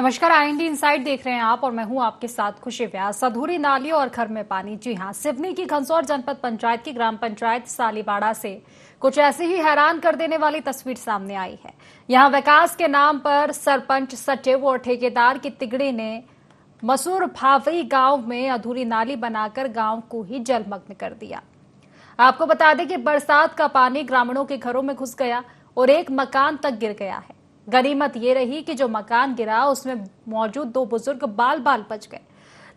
नमस्कार, IND inside देख रहे हैं आप और मैं हूं आपके साथ खुशी व्यास। अधूरी नालियों और घर में पानी। जी हां, सिवनी की घनसौर जनपद पंचायत की ग्राम पंचायत सालीबाड़ा से कुछ ऐसी ही हैरान कर देने वाली तस्वीर सामने आई है। यहां विकास के नाम पर सरपंच सचिव और ठेकेदार की तिगड़ी ने मसूर भावई गांव में अधूरी नाली बनाकर गांव को ही जलमग्न कर दिया। आपको बता दें कि बरसात का पानी ग्रामीणों के घरों में घुस गया और एक मकान तक गिर गया है। गनीमत ये रही कि जो मकान गिरा उसमें मौजूद दो बुजुर्ग बाल बाल बच गए।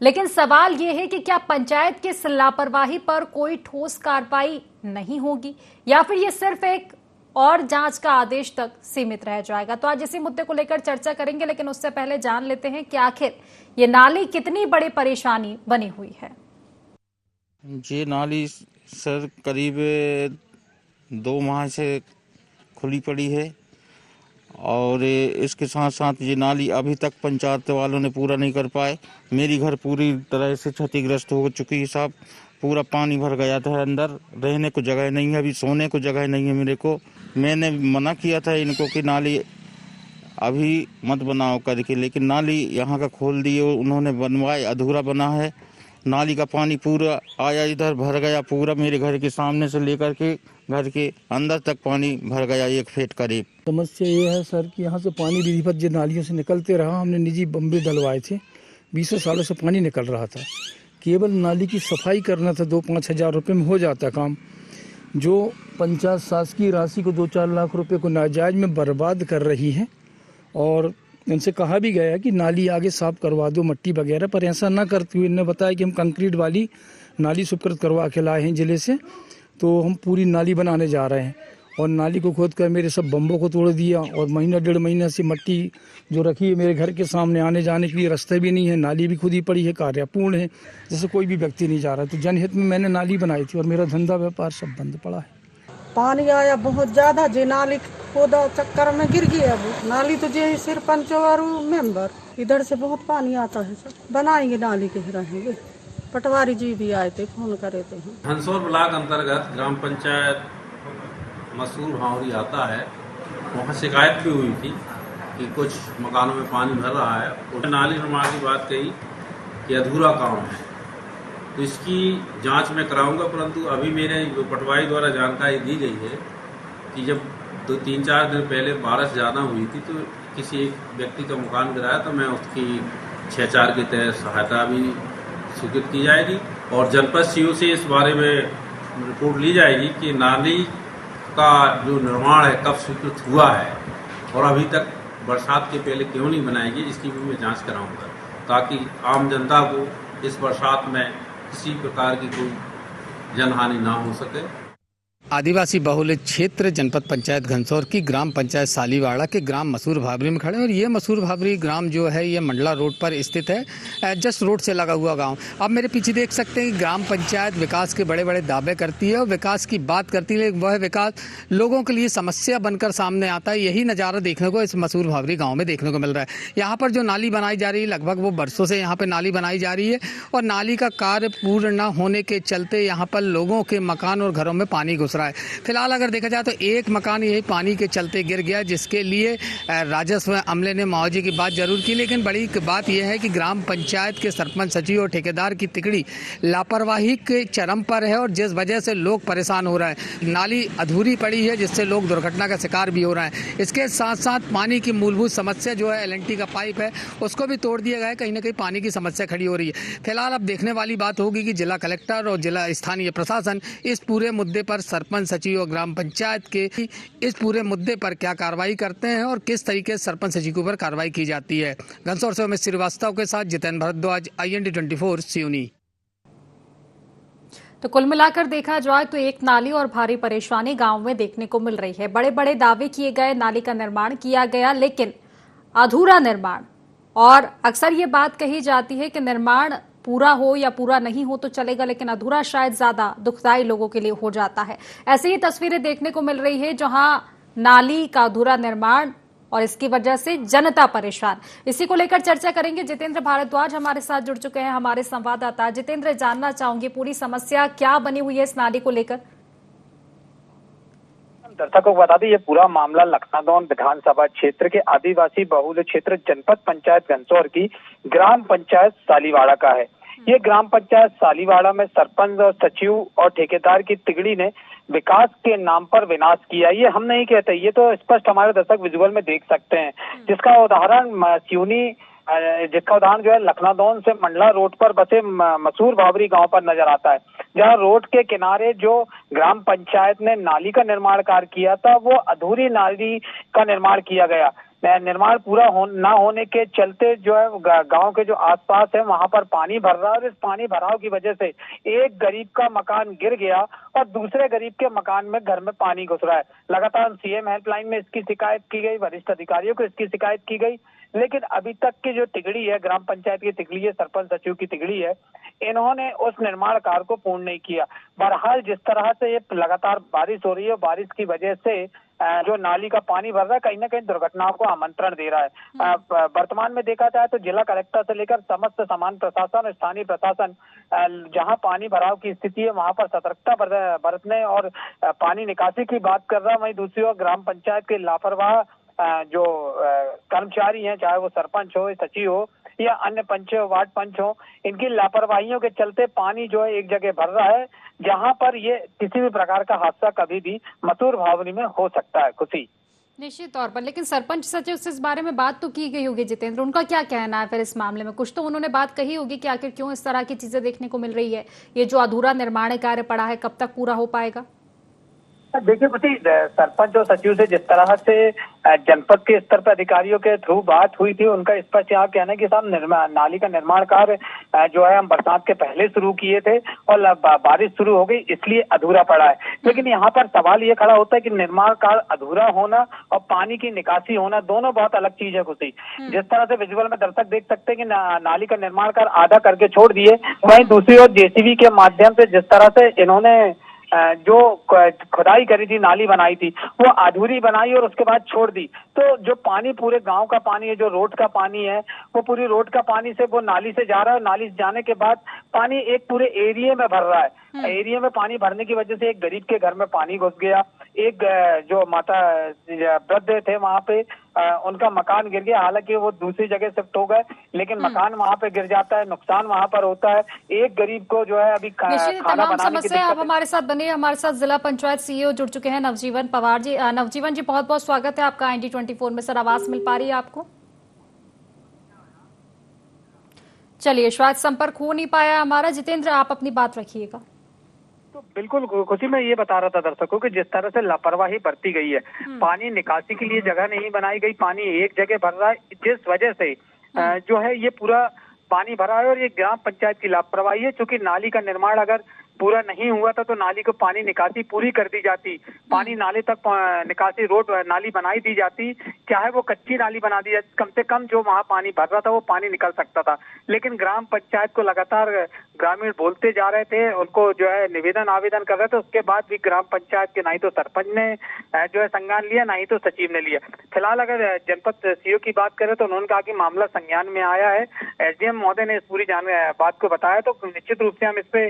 लेकिन सवाल ये है कि क्या पंचायत की इस लापरवाही पर कोई ठोस कार्रवाई नहीं होगी या फिर ये सिर्फ एक और जांच का आदेश तक सीमित रह जाएगा। तो आज इसी मुद्दे को लेकर चर्चा करेंगे, लेकिन उससे पहले जान लेते हैं कि आखिर ये नाली कितनी बड़ी परेशानी बनी हुई है। ये नाली सर करीब 2 माह से खुली पड़ी है और इसके साथ साथ ये नाली अभी तक पंचायत वालों ने पूरा नहीं कर पाए। मेरी घर पूरी तरह से क्षतिग्रस्त हो चुकी है साहब। पूरा पानी भर गया था, अंदर रहने को जगह नहीं है, अभी सोने को जगह नहीं है मेरे को। मैंने मना किया था इनको कि नाली अभी मत बनाओ करके, लेकिन नाली यहाँ का खोल दिए उन्होंने, बनवाए, अधूरा बना है। नाली का पानी पूरा आया, इधर भर गया पूरा, मेरे घर के सामने से लेकर के घर के अंदर तक पानी भर गया 1 फीट करीब। समस्या ये है सर कि यहाँ से पानी विधिवत जो नालियों से निकलते रहा। हमने निजी बम्बे डलवाए थे, 20 सालों से पानी निकल रहा था। केवल नाली की सफाई करना था, 2-5 हज़ार रुपये में हो जाता काम। जो पंचायत शासकीय राशि को 2-4 लाख रुपए को नाजायज में बर्बाद कर रही है और इनसे कहा भी गया कि नाली आगे साफ करवा दो मट्टी वगैरह, पर ऐसा ना करते हुए इन्होंने बताया कि हम कंक्रीट वाली नाली स्वीकृत करवा के लाए हैं जिले से, तो हम पूरी नाली बनाने जा रहे हैं। और नाली को खोद कर मेरे सब बम्बों को तोड़ दिया और महीना 1.5 महीना से मट्टी जो रखी है मेरे घर के सामने, आने जाने के लिए रास्ते भी नहीं है, नाली भी खुद ही पड़ी है, कार्यापूर्ण है, जैसे कोई भी व्यक्ति नहीं जा रहा। तो जनहित में मैंने नाली बनाई थी और मेरा धंधा व्यापार सब बंद पड़ा है। पानी आया बहुत ज्यादा, जे नाली खोदा चक्कर में गिर गया वो नाली। तो जे सरपंच और मेंबर इधर से बहुत पानी आता है सर, बनाएंगे नाली के रहेंगे। पटवारी जी भी आए थे, फोन करे थे। घनसौर ब्लॉक अंतर्गत ग्राम पंचायत मसूर भावरी आता है, वहाँ शिकायत भी हुई थी कि कुछ मकानों में पानी भर रहा है और नाली निर्माण की बात कही कि अधूरा काम है, तो इसकी जांच मैं कराऊंगा। परंतु अभी मेरे पटवारी द्वारा जानकारी दी गई है कि जब 2-3-4 दिन पहले बारिश ज़्यादा हुई थी तो किसी एक व्यक्ति का मकान गिराया, तो मैं उसकी 6-4 के तहत सहायता भी स्वीकृत की जाएगी और जनपद सीओ से इस बारे में रिपोर्ट ली जाएगी कि नाली का जो निर्माण है कब स्वीकृत हुआ है और अभी तक बरसात के पहले क्यों नहीं बनाएगी, इसकी भी मैं जांच कराऊंगा, ताकि आम जनता को इस बरसात में किसी प्रकार की कोई जनहानि ना हो सके। आदिवासी बहुल क्षेत्र जनपद पंचायत घनसौर की ग्राम पंचायत सालीबाड़ा के ग्राम मसूर भावरी में खड़े हैं और ये मसूर भावरी ग्राम जो है ये मंडला रोड पर स्थित है, जस्ट रोड से लगा हुआ गांव। आप मेरे पीछे देख सकते हैं कि ग्राम पंचायत विकास के बड़े बड़े दावे करती है और विकास की बात करती है, वह विकास लोगों के लिए समस्या बनकर सामने आता है। यही नज़ारा देखने को इस मसूर भावरी गाँव में देखने को मिल रहा है। यहाँ पर जो नाली बनाई जा रही है, लगभग वो बरसों से यहाँ पर नाली बनाई जा रही है और नाली का कार्य पूर्ण न होने के चलते यहाँ पर लोगों के मकान और घरों में पानी घुस रहा है। फिलहाल अगर देखा जाए तो एक मकान यही पानी के चलते गिर गया, जिसके लिए राजस्व अमले ने मुआवजे की बात जरूर की, लेकिन बड़ी बात यह है कि ग्राम पंचायत के सरपंच सचिव और ठेकेदार की तिकड़ी लापरवाही के चरम पर है और जिस वजह से लोग परेशान हो रहे हैं। नाली अधूरी पड़ी है जिससे लोग दुर्घटना का शिकार भी हो रहे हैं। इसके साथ साथ पानी की मूलभूत समस्या जो है LNT का पाइप है उसको भी तोड़ दिया गया है, कहीं ना कहीं पानी की समस्या खड़ी हो रही है। फिलहाल अब देखने वाली बात होगी कि जिला कलेक्टर और जिला स्थानीय प्रशासन इस पूरे मुद्दे पर, सरपंच सचिव और ग्राम पंचायत के इस पूरे मुद्दे पर क्या कार्रवाई करते हैं और किस तरीके से सरपंच सचिव के ऊपर कार्रवाई की जाती है। घनसौर से उमेश श्रीवास्तव के साथ जितेंद्र भारद्वाज, IND 24 सिवनी। तो कुल मिलाकर देखा जाए तो एक नाली और भारी परेशानी गांव में देखने को मिल रही है। बड़े बड़े दावे किए गए, नाली का निर्माण किया गया, लेकिन अधूरा निर्माण। और अक्सर ये बात कही जाती है कि निर्माण पूरा हो या पूरा नहीं हो तो चलेगा, लेकिन अधूरा शायद ज्यादा दुखदाई लोगों के लिए हो जाता है। ऐसी ही तस्वीरें देखने को मिल रही है जहां नाली का अधूरा निर्माण और इसकी वजह से जनता परेशान। इसी को लेकर चर्चा करेंगे। जितेंद्र भारद्वाज हमारे साथ जुड़ चुके हैं, हमारे संवाददाता। जितेंद्र, जानना चाहूंगी पूरी समस्या क्या बनी हुई है इस नाली को लेकर। दर्शकों को बता दें, ये पूरा मामला लखनादौन विधानसभा क्षेत्र के आदिवासी बहुल क्षेत्र जनपद पंचायत घनसौर की ग्राम पंचायत सालीवाड़ा का है। ये ग्राम पंचायत सालीवाड़ा में सरपंच और सचिव और ठेकेदार की तिगड़ी ने विकास के नाम पर विनाश किया। ये हम नहीं कहते, ये तो स्पष्ट हमारे दर्शक विजुअल में देख सकते हैं, जिसका उदाहरण जो है लखनादौन से मंडला रोड पर बसे मसूर भावरी गांव पर नजर आता है, जहां रोड के किनारे जो ग्राम पंचायत ने नाली का निर्माण कार्य किया था, वो अधूरी नाली का निर्माण किया गया। निर्माण पूरा ना होने के चलते जो है गांव के जो आसपास है वहां पर पानी भर रहा है और इस पानी भराव की वजह से एक गरीब का मकान गिर गया और दूसरे गरीब के मकान में घर में पानी घुस रहा है। लगातार सीएम हेल्पलाइन में इसकी शिकायत की गई, वरिष्ठ अधिकारियों को इसकी शिकायत की गई, लेकिन अभी तक की जो तिगड़ी है, ग्राम पंचायत की तिगड़ी है, सरपंच सचिव की तिगड़ी है, इन्होंने उस निर्माण कार्य को पूर्ण नहीं किया। बहरहाल जिस तरह से ये लगातार बारिश हो रही है, बारिश की वजह से जो नाली का पानी भर रहा है, कहीं ना कहीं दुर्घटनाओं को आमंत्रण दे रहा है। वर्तमान में देखा जाए तो जिला कलेक्टर से लेकर समस्त समान प्रशासन, स्थानीय प्रशासन जहां पानी भराव की स्थिति है वहां पर सतर्कता बरतने और पानी निकासी की बात कर रहा है। वहीं दूसरी ओर ग्राम पंचायत के लापरवाह जो कर्मचारी हैं, चाहे वो सरपंच हो, सचिव हो या अन्य पंच हो, वार्ड पंच हो, इनकी लापरवाहियों के चलते पानी जो है एक जगह भर रहा है, जहां पर ये किसी भी प्रकार का हादसा कभी भी मसूर भावनी में हो सकता है। खुशी निश्चित तौर पर, लेकिन सरपंच सचिव से इस बारे में बात तो की गई होगी जितेंद्र, उनका क्या कहना है फिर इस मामले में? कुछ तो उन्होंने बात कही होगी कि आखिर क्यों इस तरह की चीजें देखने को मिल रही है, ये जो अधूरा निर्माण कार्य पड़ा है कब तक पूरा हो पाएगा? देखिए पति, सरपंच और सचिव से जिस तरह से जनपद के स्तर पर अधिकारियों के थ्रू बात हुई थी, उनका स्पष्ट यहाँ कहना है कि साहब नाली का निर्माण कार्य जो है हम बरसात के पहले शुरू किए थे और बारिश शुरू हो गई इसलिए अधूरा पड़ा है। लेकिन यहाँ पर सवाल ये खड़ा होता है कि निर्माण कार्य अधूरा होना और पानी की निकासी होना दोनों बहुत अलग चीज है। खुशी, जिस तरह से विजुअल में दर्शक देख सकते हैं कि नाली का निर्माण कार्य आधा करके छोड़ दिए, वहीं दूसरी ओर जेसीबी के माध्यम से जिस तरह से इन्होंने जो खुदाई करी थी, नाली बनाई थी, वो अधूरी बनाई और उसके बाद छोड़ दी। तो जो पानी पूरे गांव का पानी है, जो रोड का पानी है, वो पूरी रोड का पानी से वो नाली से जा रहा है। नाली से जाने के बाद पानी एक पूरे एरिया में भर रहा है। एरिया में पानी भरने की वजह से एक गरीब के घर में पानी घुस गया। एक जो माता वृद्ध थे वहां पे उनका मकान गिर गया। हालांकि वो दूसरी जगह शिफ्ट हो गए, लेकिन मकान वहां पे गिर जाता है, नुकसान वहां पर होता है। एक गरीब को जो है अभी खाना बनाने की आप हमारे साथ बने, हमारे साथ जिला पंचायत सीईओ जुड़ चुके हैं नवजीवन पवार जी। नवजीवन जी, बहुत बहुत स्वागत है आपका IND24 में। सर, आवाज मिल पा रही है आपको? चलिए, शायद संपर्क हो नहीं पाया हमारा। जितेंद्र, आप अपनी बात रखिएगा। तो बिल्कुल खुशी, मैं ये बता रहा था दर्शकों कि जिस तरह से लापरवाही बरती गई है, पानी निकासी के लिए जगह नहीं बनाई गई, पानी एक जगह भर रहा है, जिस वजह से जो है ये पूरा पानी भरा है और ये ग्राम पंचायत की लापरवाही है। चूंकि नाली का निर्माण अगर पूरा नहीं हुआ था तो नाली को पानी निकासी पूरी कर दी जाती, पानी नाले तक निकासी रोड नाली बनाई दी जाती, चाहे वो कच्ची नाली बना दी जाती, कम से कम जो वहां पानी भर रहा था वो पानी निकल सकता था। लेकिन ग्राम पंचायत को लगातार ग्रामीण बोलते जा रहे थे, उनको जो है निवेदन आवेदन कर रहे थे, उसके बाद भी ग्राम पंचायत के ना ही तो सरपंच ने जो है संज्ञान लिया, ना ही तो सचिव ने लिया। फिलहाल अगर जनपद सीईओ की बात करें तो उन्होंने कहा कि मामला संज्ञान में आया है। SDM महोदय ने इस पूरी बात को बताया, तो निश्चित रूप से हम इस पे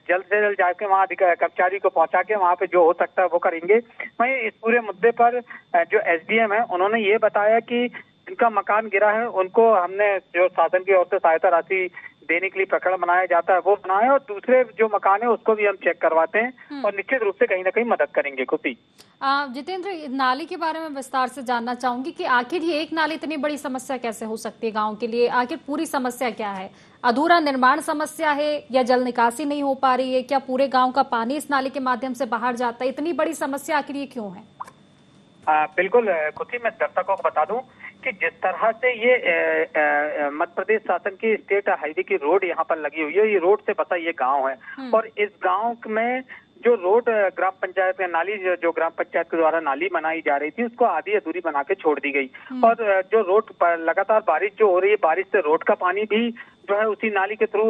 जल्द से जल्द जाके वहाँ कर्मचारी को पहुंचा के वहाँ पे जो हो सकता है वो करेंगे। वहीं इस पूरे मुद्दे पर जो SDM है उन्होंने ये बताया कि जिनका मकान गिरा है उनको हमने जो शासन की ओर से सहायता राशि देने के लिए प्रकरण बनाया जाता है वो बनाए, और दूसरे जो मकान है उसको भी हम चेक करवाते हैं और निश्चित रूप से कहीं ना कहीं मदद करेंगे। खुशी, जितेंद्र, नाली के बारे में विस्तार से जानना चाहूंगी कि आखिर ये एक नाली इतनी बड़ी समस्या कैसे हो सकती है गांव के लिए? आखिर पूरी समस्या क्या है? अधूरा निर्माण समस्या है या जल निकासी नहीं हो पा रही है? क्या पूरे गांव का पानी इस नाली के माध्यम से बाहर जाता है? इतनी बड़ी समस्या आखिर ये क्यों है? बिल्कुल खुशी, मैं दर्शकों को बता दूं कि जिस तरह से ये मध्य प्रदेश शासन की स्टेट हाईवे की रोड यहाँ पर लगी हुई है, ये रोड से बसा ये गांव है और इस गांव में जो रोड ग्राम पंचायत में नाली जो ग्राम पंचायत के द्वारा नाली बनाई जा रही थी उसको आधी अधूरी बना के छोड़ दी गई। और जो रोड पर लगातार बारिश जो हो रही है, बारिश से रोड का पानी भी जो है उसी नाली के थ्रू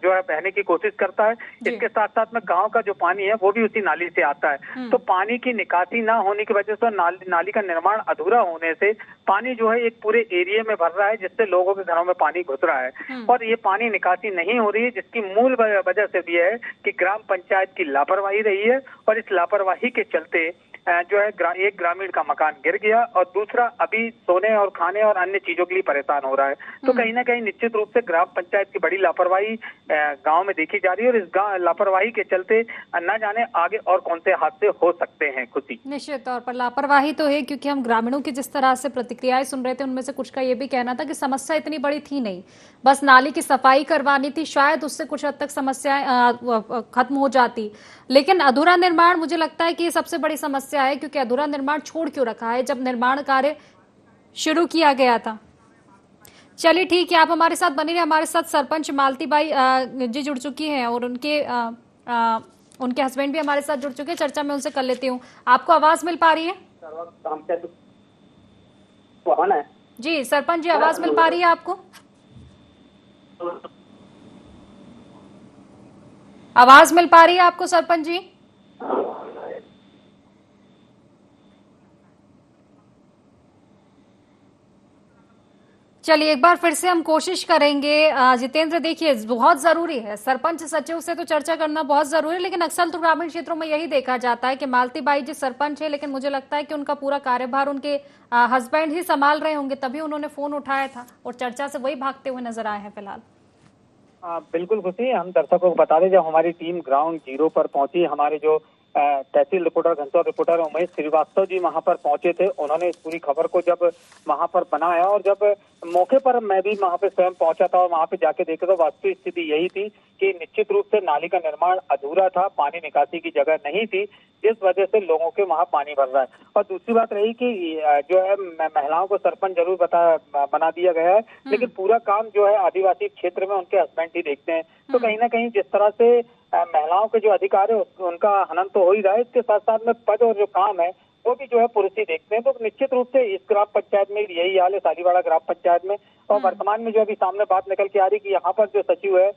जो है बहने की कोशिश करता है। इसके साथ साथ में गांव का जो पानी है वो भी उसी नाली से आता है। तो पानी की निकासी ना होने की वजह से नाली का निर्माण अधूरा होने से पानी जो है एक पूरे एरिया में भर रहा है, जिससे लोगों के घरों में पानी घुस रहा है और ये पानी निकासी नहीं हो रही है, जिसकी मूल वजह सिर्फ ये है कि ग्राम पंचायत की लापरवाही रही है और इस लापरवाही के चलते जो है एक ग्रामीण का मकान गिर गया और दूसरा अभी सोने और खाने और अन्य चीजों के लिए परेशान हो रहा है। तो कहीं ना कहीं निश्चित रूप से ग्राम पंचायत की बड़ी लापरवाही गांव में देखी जा रही है और इस लापरवाही के चलते न जाने आगे और कौन से हादसे हो सकते हैं। खुशी निश्चित तौर पर लापरवाही तो है, क्योंकि हम ग्रामीणों की जिस तरह से प्रतिक्रियाएं सुन रहे थे उनमें से कुछ का ये भी कहना था कि समस्या इतनी बड़ी थी नहीं, बस नाली की सफाई करवानी थी, शायद उससे कुछ हद तक समस्याएं खत्म हो जाती। लेकिन अधूरा निर्माण मुझे लगता है कि ये सबसे बड़ी समस्या है, क्योंकि अधूरा निर्माण छोड़ क्यों रखा है जब निर्माण कार्य शुरू किया गया था। चलिए ठीक है, आप हमारे साथ बने रहे। हमारे साथ सरपंच मालती बाई जी जुड़ चुकी हैं और उनके हस्बैंड भी हमारे साथ जुड़ चुके हैं। चर्चा में उनसे कर लेती हूँ। आपको आवाज मिल पा रही है? जी सरपंच जी, आवाज मिल पा रही है आपको? आवाज मिल पा रही है आपको सरपंच जी? चलिए एक बार फिर से हम कोशिश करेंगे। जितेंद्र, देखिए बहुत जरूरी है, सरपंच सचिव से तो चर्चा करना बहुत जरूरी है, लेकिन अक्सर तो ग्रामीण क्षेत्रों में यही देखा जाता है कि मालती बाई जी सरपंच है, लेकिन मुझे लगता है कि उनका पूरा कार्यभार उनके हस्बैंड ही संभाल रहे होंगे, तभी उन्होंने फोन उठाया था और चर्चा से वही भागते हुए नजर आए हैं फिलहाल। बिल्कुल खुशी, हम दर्शकों को बता दें, जब हमारी टीम ग्राउंड जीरो पर पहुंची, हमारे जो तहसील रिपोर्टर घनसौर रिपोर्टर उमेश श्रीवास्तव जी वहां पर पहुंचे थे। उन्होंने इस पूरी खबर को जब वहां पर बनाया और जब मौके पर मैं भी वहां पे स्वयं पहुंचा था और वहां पे जाके देखा तो वास्तविक स्थिति यही थी कि निश्चित रूप से नाली का निर्माण अधूरा था, पानी निकासी की जगह नहीं थी, जिस वजह से लोगों के वहां पानी भर रहा है। और दूसरी बात रही कि जो है महिलाओं को सरपंच जरूर बना दिया गया है, लेकिन पूरा काम जो है आदिवासी क्षेत्र में उनके हस्बैंड ही देखते हैं। तो कहीं ना कहीं जिस तरह से महिलाओं के जो अधिकार है उनका हनन तो हो ही रहा है, इसके साथ साथ में पद और जो काम है वो भी जो है पुरुष ही देखते हैं। तो निश्चित रूप से इस ग्राम पंचायत में यही हाल है, सालीवाड़ा ग्राम पंचायत में। और वर्तमान में जो अभी सामने बात निकल के आ रही कि यहाँ पर जो सचिव है,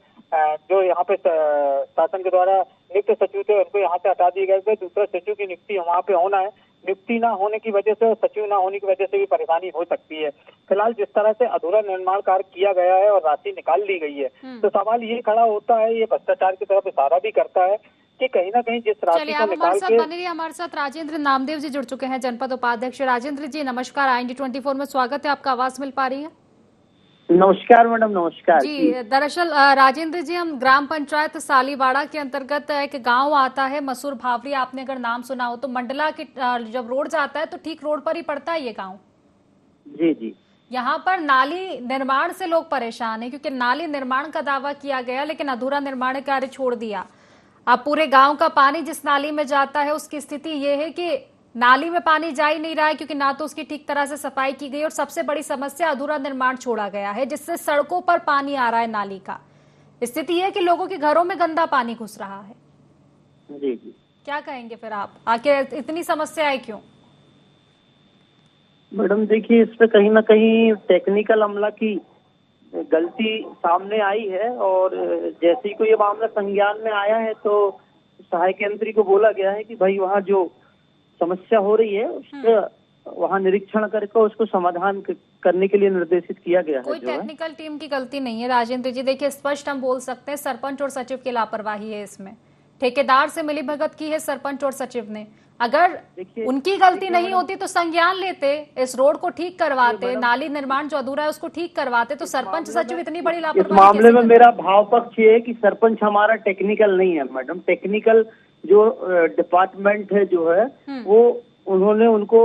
जो यहाँ पे शासन के द्वारा नियुक्त सचिव थे, उनको यहाँ से हटा दिए गए थे। दूसरा सचिव की नियुक्ति वहाँ पे होना है, नियुक्ति ना होने की वजह से, सचिव ना होने की वजह से भी परेशानी हो सकती है। फिलहाल जिस तरह से अधूरा निर्माण कार्य किया गया है और राशि निकाल ली गई है, तो सवाल ये खड़ा होता है, ये भ्रष्टाचार की तरफ इशारा भी करता है कि कहीं ना कहीं जिस राशि को निकाल के। हमारे साथ राजेंद्र नामदेव जी जुड़ चुके हैं, जनपद उपाध्यक्ष। राजेंद्र जी नमस्कार, IND24 में स्वागत है आपका। आवाज मिल पा रही है? नमस्कार मैडम, नमस्कार जी। दरअसल राजेंद्र जी, हम ग्राम पंचायत सालीवाड़ा के अंतर्गत एक गांव आता है मसूर भावरी, आपने अगर नाम सुना हो तो, मंडला के जब रोड जाता है तो ठीक रोड पर ही पड़ता है ये गांव। जी जी। यहाँ पर नाली निर्माण से लोग परेशान हैं, क्योंकि नाली निर्माण का दावा किया गया लेकिन अधूरा निर्माण कार्य छोड़ दिया। अब पूरे गांव का पानी जिस नाली में जाता है उसकी स्थिति ये है कि नाली में पानी जा ही नहीं रहा है, क्योंकि ना तो उसकी ठीक तरह से सफाई की गई और सबसे बड़ी समस्या अधूरा निर्माण छोड़ा गया है, जिससे सड़कों पर पानी आ रहा है नाली का। स्थिति है कि लोगों के घरों में गंदा पानी घुस रहा है। जी जी। क्या कहेंगे फिर आप, आखिर इतनी समस्या है क्यों? मैडम देखिए, इस पे कहीं ना कहीं टेक्निकल अमला की गलती सामने आई है और जैसे ही कोई ये मामला संज्ञान में आया है तो सहायक यंत्री को बोला गया है कि भाई वहाँ जो समस्या हो रही है उसका वहाँ निरीक्षण करके उसको समाधान करने के लिए निर्देशित किया गया है। कोई टेक्निकल टीम की गलती नहीं है राजेंद्र जी। देखिए स्पष्ट हम बोल सकते हैं, सरपंच और सचिव की लापरवाही है इसमें। ठेकेदार से मिलीभगत की है सरपंच और सचिव ने। अगर उनकी गलती नहीं होती तो संज्ञान लेते, इस रोड को ठीक करवाते, नाली निर्माण जो अधूरा है उसको ठीक करवाते, तो सरपंच सचिव इतनी बड़ी लापरवाही। इस मामले में मेरा भाव पक्ष ये है कि सरपंच हमारा टेक्निकल नहीं है मैडम। टेक्निकल जो डिपार्टमेंट है जो है वो उन्होंने उनको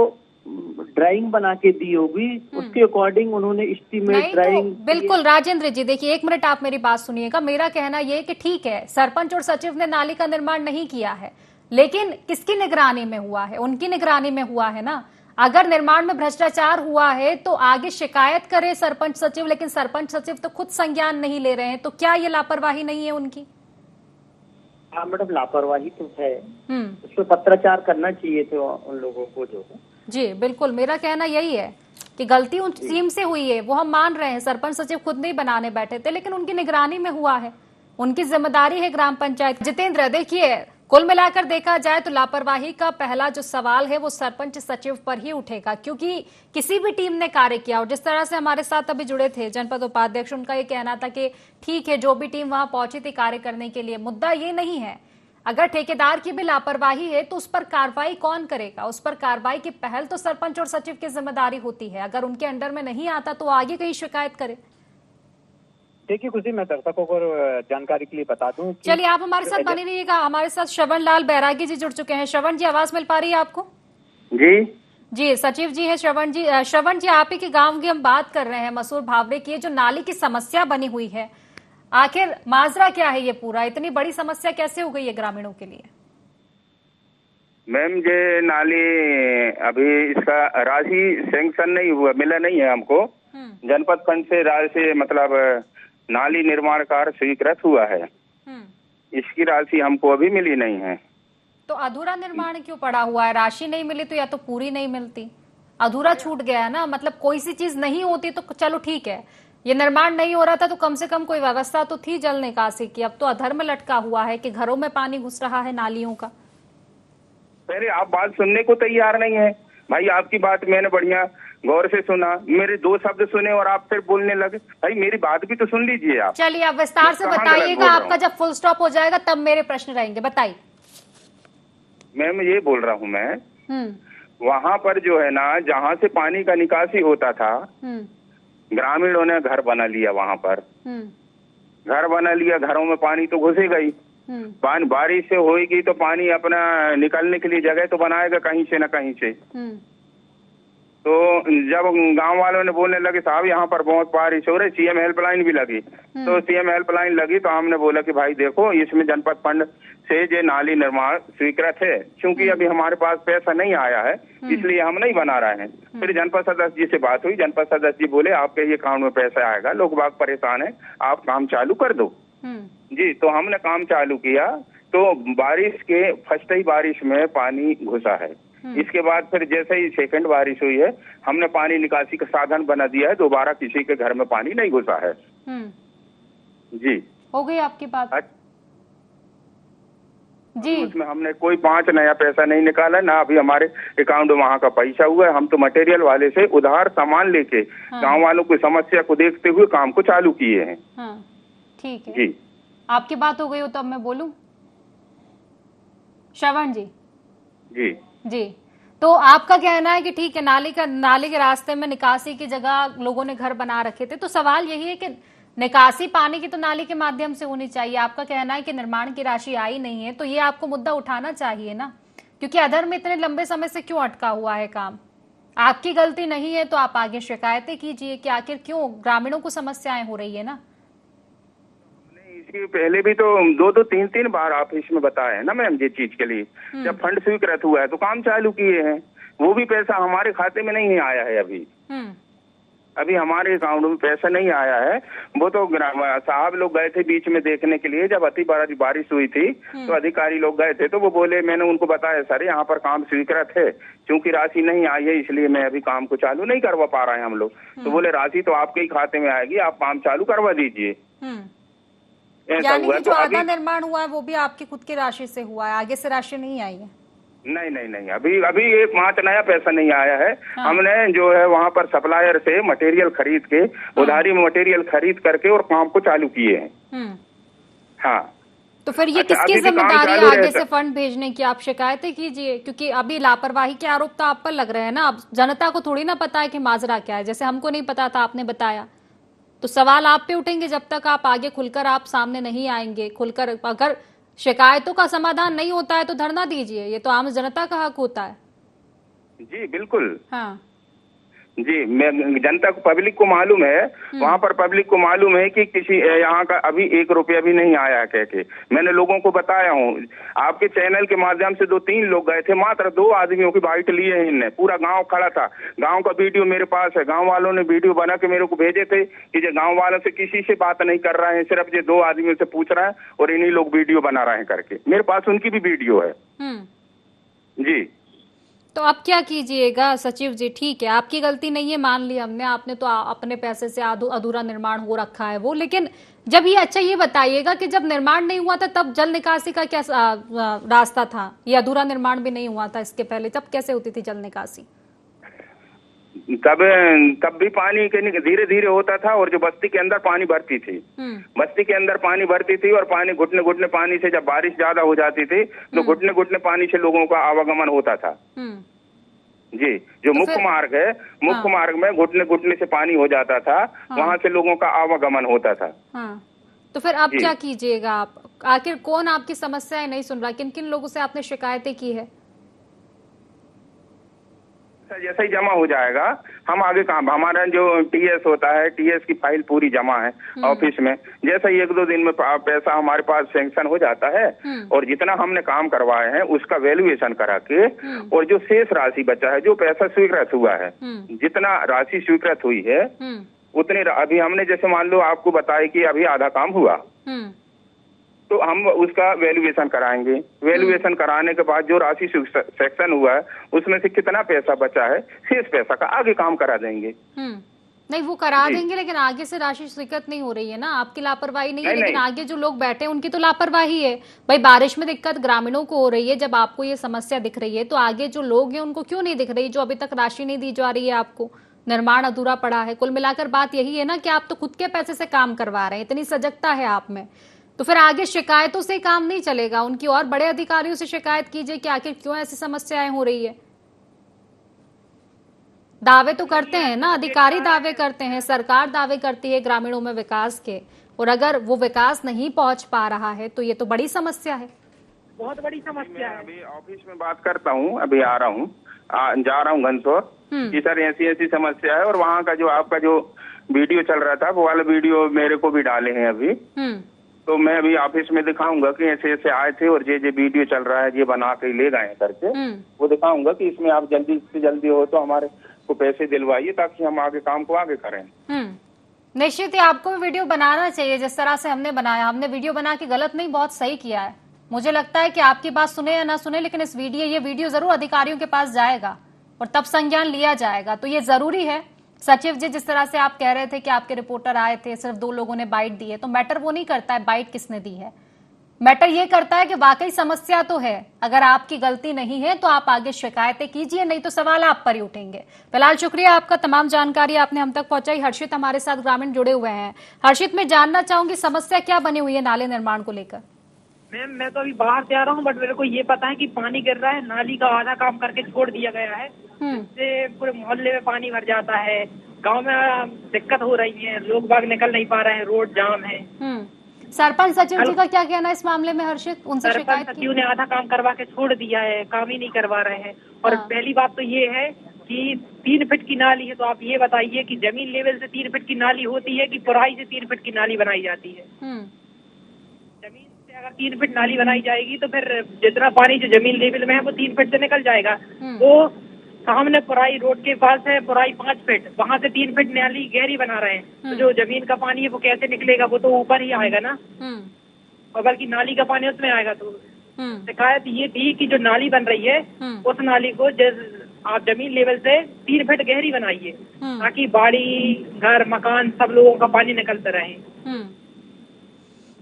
ड्राइंग बना के दी होगी, उसके अकॉर्डिंग उन्होंने एस्टीमेट ड्राइंग। बिल्कुल राजेंद्र जी, देखिए एक मिनट आप मेरी बात सुनिएगा। मेरा कहना ये कि ठीक है सरपंच और सचिव ने नाली का निर्माण नहीं किया है, लेकिन किसकी निगरानी में हुआ है? उनकी निगरानी में हुआ है ना। अगर निर्माण में भ्रष्टाचार हुआ है तो आगे शिकायत करे सरपंच सचिव, लेकिन सरपंच सचिव तो खुद संज्ञान नहीं ले रहे हैं, तो क्या ये लापरवाही नहीं है उनकी? हाँ मैडम, लापरवाही तो है, उस पर पत्राचार करना चाहिए थे उन लोगों को जो है। जी बिल्कुल, मेरा कहना यही है कि गलती उन टीम से हुई है, वो हम मान रहे हैं। सरपंच सचिव खुद नहीं बनाने बैठे थे, लेकिन उनकी निगरानी में हुआ है, उनकी जिम्मेदारी है ग्राम पंचायत। जितेंद्र देखिए, कुल मिलाकर देखा जाए तो लापरवाही का पहला जो सवाल है वो सरपंच सचिव पर ही उठेगा, क्योंकि किसी भी टीम ने कार्य किया। और जिस तरह से हमारे साथ अभी जुड़े थे जनपद उपाध्यक्ष, उनका ये कहना था कि ठीक है जो भी टीम वहां पहुंची थी कार्य करने के लिए, मुद्दा ये नहीं है। अगर ठेकेदार की भी लापरवाही है तो उस पर कार्रवाई कौन करेगा? उस पर कार्रवाई की पहल तो सरपंच और सचिव की जिम्मेदारी होती है। अगर उनके अंडर में नहीं आता तो आगे कहीं शिकायत करे। देखिए खुशी, मैं दर्शकों को जानकारी के लिए बता दूं कि चलिए, आप हमारे साथ बने रहिएगा। हमारे साथ श्रवण लाल बैरागी जी जुड़ चुके हैं। श्रवण जी, आवाज मिल पा रही है आपको? जी, सचिव जी है श्रवण जी। श्रवण जी, आप ही के गांव की हम बात कर रहे हैं, मसूर भावरे की। जो नाली की समस्या बनी हुई है, आखिर माजरा क्या है? ये पूरा इतनी बड़ी समस्या कैसे हो गई है ग्रामीणों के लिए? मैम, ये नाली अभी इसका राशि सैंक्शन नहीं हुआ, मिला नहीं है हमको। जनपद फंड से राशि मतलब नाली निर्माण कार्य स्वीकृत हुआ है, इसकी राशि हमको अभी मिली नहीं है। तो अधूरा निर्माण क्यों पड़ा हुआ है? राशि नहीं मिली तो या तो पूरी नहीं मिलती, अधूरा छूट गया है ना। मतलब कोई सी चीज नहीं होती तो चलो ठीक है, ये निर्माण नहीं हो रहा था तो कम से कम कोई व्यवस्था तो थी जल निकासी की। अब तो अधर में लटका हुआ है कि घरों में पानी घुस रहा है नालियों का। पहले आप बात सुनने को तैयार नहीं है भाई। आपकी बात मैंने बढ़िया गौर से सुना, मेरे 2 शब्द सुने और आप फिर बोलने लगे। भाई मेरी बात भी तो सुन लीजिए आप। चलिए, आप विस्तार से बताइएगा। आपका जब फुल स्टॉप हो जाएगा तब मेरे प्रश्न रहेंगे, बताइए। मैम ये बोल रहा हूँ मैं, वहाँ पर जो है ना, जहाँ से पानी का निकासी होता था, ग्रामीणों ने घर बना लिया वहाँ पर। घर बना लिया, घरों में पानी तो घुसेगा ही। बारिश से होएगी तो पानी अपना निकलने के लिए जगह तो बनाएगा कहीं से न कहीं से। तो जब गांव वालों ने बोलने लगे साहब यहाँ पर बहुत बारिश हो रही, सीएम हेल्पलाइन भी लगी। तो सीएम हेल्पलाइन लगी तो हमने बोला कि भाई देखो, इसमें जनपद फंड से जो नाली निर्माण स्वीकृत है, क्योंकि अभी हमारे पास पैसा नहीं आया है इसलिए हम नहीं बना रहे हैं। फिर जनपद सदस्य जी से बात हुई, जनपद सदस्य जी बोले आपके ये अकाउंट में पैसा आएगा, लोग बाग परेशान है, आप काम चालू कर दो। जी, तो हमने काम चालू किया तो बारिश के फर्स्ट ही बारिश में पानी घुसा है। इसके बाद फिर जैसे ही सेकंड बारिश हुई है, हमने पानी निकासी का साधन बना दिया है, दोबारा किसी के घर में पानी नहीं घुसा है। जी, हो गई आपकी बात? जी, उसमें हमने कोई 5 नया पैसा नहीं निकाला, ना अभी हमारे अकाउंट में वहाँ का पैसा हुआ है। हम तो मटेरियल वाले से उधार सामान लेके गाँव वालों की समस्या को देखते हुए काम को चालू किए हैं। ठीक है जी, आपकी बात हो गई हो तो अब मैं बोलूं? श्रवण जी। जी, तो आपका कहना है कि ठीक है, नाली के रास्ते में निकासी की जगह लोगों ने घर बना रखे थे, तो सवाल यही है कि निकासी पानी की तो नाली के माध्यम से होनी चाहिए। आपका कहना है कि निर्माण की राशि आई नहीं है, तो ये आपको मुद्दा उठाना चाहिए ना, क्योंकि अधर में इतने लंबे समय से क्यों अटका हुआ है काम? आपकी गलती नहीं है तो आप आगे शिकायतें कीजिए कि आखिर क्यों ग्रामीणों को समस्याएं हो रही है ना। इसके पहले भी तो 2-2, 3-3 बार ऑफिस में बताया है ना मैम, ये चीज के लिए जब फंड स्वीकृत हुआ है तो काम चालू किए हैं। वो भी पैसा हमारे खाते में नहीं आया है अभी हमारे अकाउंट में पैसा नहीं आया है। वो तो साहब लोग गए थे बीच में देखने के लिए, जब अति बारिश हुई थी तो अधिकारी लोग गए थे, तो वो बोले, मैंने उनको बताया सर यहाँ पर काम स्वीकृत है, क्योंकि राशि नहीं आई है इसलिए मैं अभी काम को चालू नहीं करवा पा रहे हैं हम लोग। तो बोले राशि तो आपके ही खाते में आएगी, आप काम चालू करवा दीजिए। यानी कि जो आधा निर्माण हुआ है वो भी आपकी खुद की राशि से हुआ है, आगे से राशि नहीं आई है? नहीं, अभी एक 5 नया पैसा नहीं आया है। हमने जो है वहाँ पर सप्लायर से मटेरियल खरीद के, उधारी में मटेरियल खरीद करके और काम को चालू किए हैं। हाँ, तो फिर ये किसकी जिम्मेदारी है आगे से फंड भेजने की? आप शिकायतें कीजिए, क्योंकि अभी लापरवाही के आरोप तो आप पर लग रहे हैं ना। अब जनता को थोड़ी ना पता है कि माजरा क्या है, जैसे हमको नहीं पता था, आपने बताया, तो सवाल आप पे उठेंगे जब तक आप आगे खुलकर आप सामने नहीं आएंगे। खुलकर अगर शिकायतों का समाधान नहीं होता है तो धरना दीजिए, ये तो आम जनता का हक होता है। जी बिल्कुल। हाँ जी, मैं जनता को, पब्लिक को मालूम है, वहाँ पर पब्लिक को मालूम है कि किसी यहाँ का अभी 1 रुपया भी नहीं आया कह के मैंने लोगों को बताया हूँ। आपके चैनल के माध्यम से 2-3 लोग गए थे, मात्र 2 आदमियों की बाइट लिए हैं इनने, पूरा गांव खड़ा था। गांव का वीडियो मेरे पास है, गांव वालों ने वीडियो बना के मेरे को भेजे थे कि जो गाँव वालों से किसी से बात नहीं कर रहे हैं, सिर्फ ये 2 आदमियों से पूछ रहे हैं और इन्हीं लोग वीडियो बना रहे हैं करके। मेरे पास उनकी भी वीडियो है। जी, तो अब क्या कीजिएगा सचिव जी? ठीक है, आपकी गलती नहीं है, मान ली हमने, आपने तो अपने पैसे से अधूरा निर्माण हो रखा है वो, लेकिन जब ये, अच्छा ये बताइएगा कि जब निर्माण नहीं हुआ था तब जल निकासी का क्या रास्ता था? ये अधूरा निर्माण भी नहीं हुआ था इसके पहले, तब कैसे होती थी जल निकासी? तब भी पानी के धीरे धीरे होता था, और जो बस्ती के अंदर पानी भरती थी, बस्ती के अंदर पानी भरती थी, और पानी घुटने घुटने पानी से, जब बारिश ज्यादा हो जाती थी तो घुटने घुटने पानी से लोगों का आवागमन होता था जी। जो मुख्य मार्ग है, मुख्य मार्ग में घुटने घुटने से पानी हो जाता था, वहाँ से लोगों का आवागमन होता था। तो फिर अब क्या कीजिएगा आप? आखिर कौन आपकी समस्याएं नहीं सुन रहा? किन किन लोगों से आपने शिकायतें की है? जैसे ही जमा हो जाएगा हम आगे काम, हमारा जो टीएस होता है, टीएस की फाइल पूरी जमा है ऑफिस में। जैसे ही 1-2 दिन में पैसा हमारे पास सैंक्शन हो जाता है, और जितना हमने काम करवाए हैं उसका वैल्यूएशन करा के, और जो शेष राशि बचा है, जो पैसा स्वीकृत हुआ है, जितना राशि स्वीकृत हुई है उतने, अभी हमने जैसे मान लो आपको बताया कि अभी आधा काम हुआ, तो हम उसका वैल्यूएशन कराएंगे। वैल्यूएशन कराने के बाद जो राशि सेक्शन हुआ है उसमें से कितना पैसा बचा है, शेष पैसा का आगे काम करा देंगे। नहीं, वो करा देंगे, लेकिन आगे से राशि स्वीकृत नहीं हो रही है ना। आपकी लापरवाही नहीं है, लेकिन आगे जो लोग बैठे हैं उनकी तो लापरवाही है। भाई, बारिश में दिक्कत ग्रामीणों को हो रही है, जब आपको ये समस्या दिख रही है तो आगे जो लोग हैं उनको क्यों नहीं दिख रही, जो अभी तक राशि नहीं दी जा रही है आपको? निर्माण अधूरा पड़ा है। कुल मिलाकर बात यही है ना कि आप तो खुद के पैसे से काम करवा रहे हैं, इतनी सजगता है आप में, तो फिर आगे शिकायतों से काम नहीं चलेगा। उनकी और बड़े अधिकारियों से शिकायत कीजिए कि आखिर क्यों ऐसी समस्याएं हो रही है। दावे तो करते हैं ना, अधिकारी दावे करते हैं, सरकार दावे करती है ग्रामीणों में विकास के, और अगर वो विकास नहीं पहुंच पा रहा है तो ये तो बड़ी समस्या है, बहुत बड़ी समस्या है। अभी ऑफिस में बात करता हूँ, अभी आ रहा हूँ, जा रहा हूँ घनसौर कि सर ऐसी समस्या है। और वहाँ का जो आपका जो वीडियो चल रहा था, वो वाला वीडियो मेरे को भी डाले हैं अभी, तो मैं अभी ऑफिस में दिखाऊंगा कि ऐसे ऐसे आए थे और ये वीडियो चल रहा है, ये बना के ले गए करके, वो दिखाऊंगा कि इसमें आप जल्दी से जल्दी हो तो हमारे को पैसे दिलवाइए, ताकि हम आगे काम को आगे करें। निश्चित ही आपको वीडियो बनाना चाहिए जिस तरह से हमने बनाया। हमने वीडियो बना के गलत नहीं, बहुत सही किया है। मुझे लगता है कि आपकी बात सुने या ना सुने, लेकिन ये वीडियो जरूर अधिकारियों के पास जाएगा और तब संज्ञान लिया जाएगा। तो ये जरूरी है। सचिव जी, जिस तरह से आप कह रहे थे कि आपके रिपोर्टर आए थे, सिर्फ 2 लोगों ने बाइट दी है, तो मैटर वो नहीं करता है बाइट किसने दी है, मैटर ये करता है कि वाकई समस्या तो है। अगर आपकी गलती नहीं है तो आप आगे शिकायतें कीजिए, नहीं तो सवाल आप पर ही उठेंगे। फिलहाल शुक्रिया आपका, तमाम जानकारी आपने हम तक पहुंचाई। हर्षित हमारे साथ ग्रामीण जुड़े हुए हैं। हर्षित, मैं जानना चाहूंगी समस्या क्या बनी हुई है नाले निर्माण को लेकर? मैम, मैं तो अभी बाहर से आ रहा हूँ, बट मेरे को ये पता है कि पानी गिर रहा है, नाली का आधा काम करके छोड़ दिया गया है, इससे पूरे मोहल्ले में पानी भर जाता है। गांव में दिक्कत हो रही है, लोग बाग निकल नहीं पा रहे हैं, रोड जाम है। सरपंच सचिव जी का क्या कहना है इस मामले में हर्षित? उनसे शिकायत की? सचिव ने आधा काम करवा के छोड़ दिया है, काम ही नहीं करवा रहे हैं। और पहली बात तो ये है कि 3 फीट की नाली है, तो आप ये बताइए कि जमीन लेवल से 3 फीट की नाली होती है कि पुराई से 3 फीट की नाली बनाई जाती है? जमीन से अगर 3 फीट नाली बनाई जाएगी तो फिर जितना पानी जो जमीन लेवल में है वो 3 फीट से निकल जाएगा। वो सामने पुराई रोड के पास है, पुराई 5 फीट, वहाँ से 3 फीट नाली गहरी बना रहे हैं, तो जो जमीन का पानी है वो कैसे निकलेगा? वो तो ऊपर ही आएगा ना, और बल्कि नाली का पानी उसमें आएगा। तो शिकायत ये थी कि जो नाली बन रही है उस नाली को आप जमीन लेवल से 3 फीट गहरी बनाइए, ताकि बाड़ी, घर, मकान, सब लोगों का पानी निकलता रहे।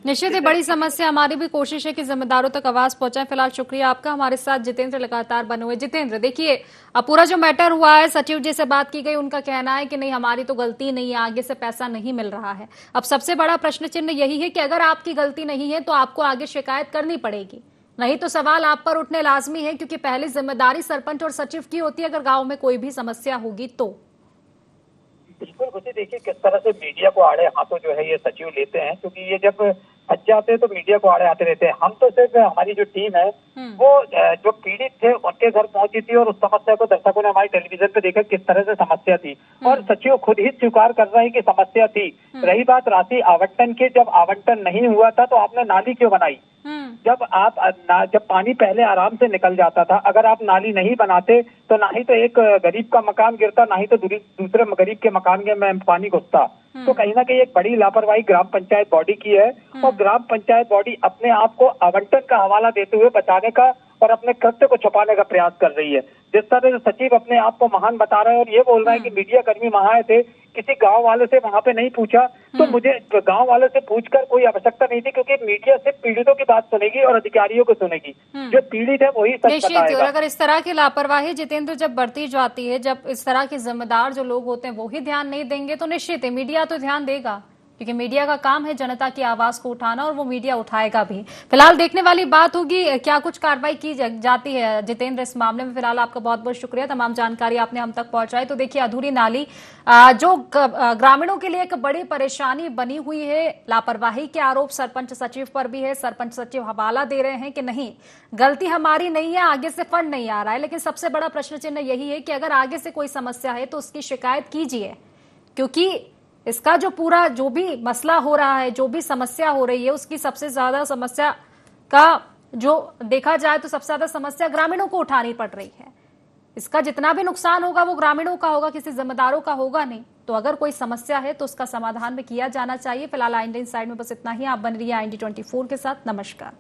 निश्चित ही बड़ी समस्या। हमारी भी कोशिश है कि जिम्मेदारों तक आवाज पहुंचाएं। फिलहाल शुक्रिया आपका। हमारे साथ जितेंद्र लगातार बने हुए। जितेंद्र, देखिए, अब पूरा जो मैटर हुआ है, सचिव जी से बात की गई, उनका कहना है कि नहीं, हमारी तो गलती नहीं है, आगे से पैसा नहीं मिल रहा है। अब सबसे बड़ा प्रश्न चिन्ह यही है कि अगर आपकी गलती नहीं है तो आपको आगे शिकायत करनी पड़ेगी, नहीं तो सवाल आप पर उठने लाजमी है, क्योंकि पहली जिम्मेदारी सरपंच और सचिव की होती है अगर गाँव में कोई भी समस्या होगी तो। बिल्कुल खुशी, देखिए किस तरह से मीडिया को आड़े हाथों जो है ये सचिव लेते हैं, क्योंकि ये जब फंस जाते हैं तो मीडिया को आड़े आते रहते हैं। हम तो सिर्फ, हमारी जो टीम है वो जो पीड़ित थे उनके घर पहुंची थी, और उस समस्या को दर्शकों ने हमारी टेलीविजन पे देखा किस तरह से समस्या थी, और सचिव खुद ही स्वीकार कर रहे हैं कि समस्या थी। रही बात राशि आवंटन की, जब आवंटन नहीं हुआ था तो आपने नाली क्यों बनाई? जब पानी पहले आराम से निकल जाता था, अगर आप नाली नहीं बनाते तो ना ही तो एक गरीब का मकान गिरता, ना ही तो दूसरे गरीब के मकान में पानी घुसता। तो कहीं ना कहीं एक बड़ी लापरवाही ग्राम पंचायत बॉडी की है, और ग्राम पंचायत बॉडी अपने आप को आवंटन का हवाला देते हुए बचाने का और अपने कृत्य को छुपाने का प्रयास कर रही है। जिस तरह से सचिव अपने आप को महान बता रहे हैं और ये बोल रहे हैं कि मीडिया कर्मी वहां आए थे, किसी गांव वाले से वहां पे नहीं पूछा, तो मुझे गांव वाले से पूछकर कोई आवश्यकता नहीं थी, क्योंकि मीडिया सिर्फ पीड़ितों की बात सुनेगी और अधिकारियों को सुनेगी। जो पीड़ित है वही सच निश्चित। बताएगा। और अगर इस तरह की लापरवाही जितेंद्र जब बढ़ती जाती है, जब इस तरह के जिम्मेदार जो लोग होते हैं वो ही ध्यान नहीं देंगे, तो निश्चित है मीडिया तो ध्यान देगा, क्योंकि मीडिया का काम है जनता की आवाज को उठाना और वो मीडिया उठाएगा भी। फिलहाल देखने वाली बात होगी क्या कुछ कार्रवाई की जाती है जितेंद्र इस मामले में। फिलहाल आपका बहुत बहुत शुक्रिया, तमाम जानकारी आपने हम तक पहुंचाई। तो देखिए, अधूरी नाली जो ग्रामीणों के लिए एक बड़ी परेशानी बनी हुई है, लापरवाही के आरोप सरपंच सचिव पर भी है। सरपंच सचिव हवाला दे रहे हैं कि नहीं, गलती हमारी नहीं है, आगे से फंड नहीं आ रहा है। लेकिन सबसे बड़ा प्रश्न चिन्ह यही है कि अगर आगे से कोई समस्या है तो उसकी शिकायत कीजिए, क्योंकि इसका जो भी मसला हो रहा है, जो भी समस्या हो रही है, उसकी सबसे ज्यादा समस्या का जो देखा जाए तो सबसे ज्यादा समस्या ग्रामीणों को उठानी पड़ रही है। इसका जितना भी नुकसान होगा वो ग्रामीणों का होगा, किसी जिम्मेदारों का होगा नहीं। तो अगर कोई समस्या है तो उसका समाधान भी किया जाना चाहिए। फिलहाल IND साइड में बस इतना ही। आप बन रही है IND 24 के साथ। नमस्कार।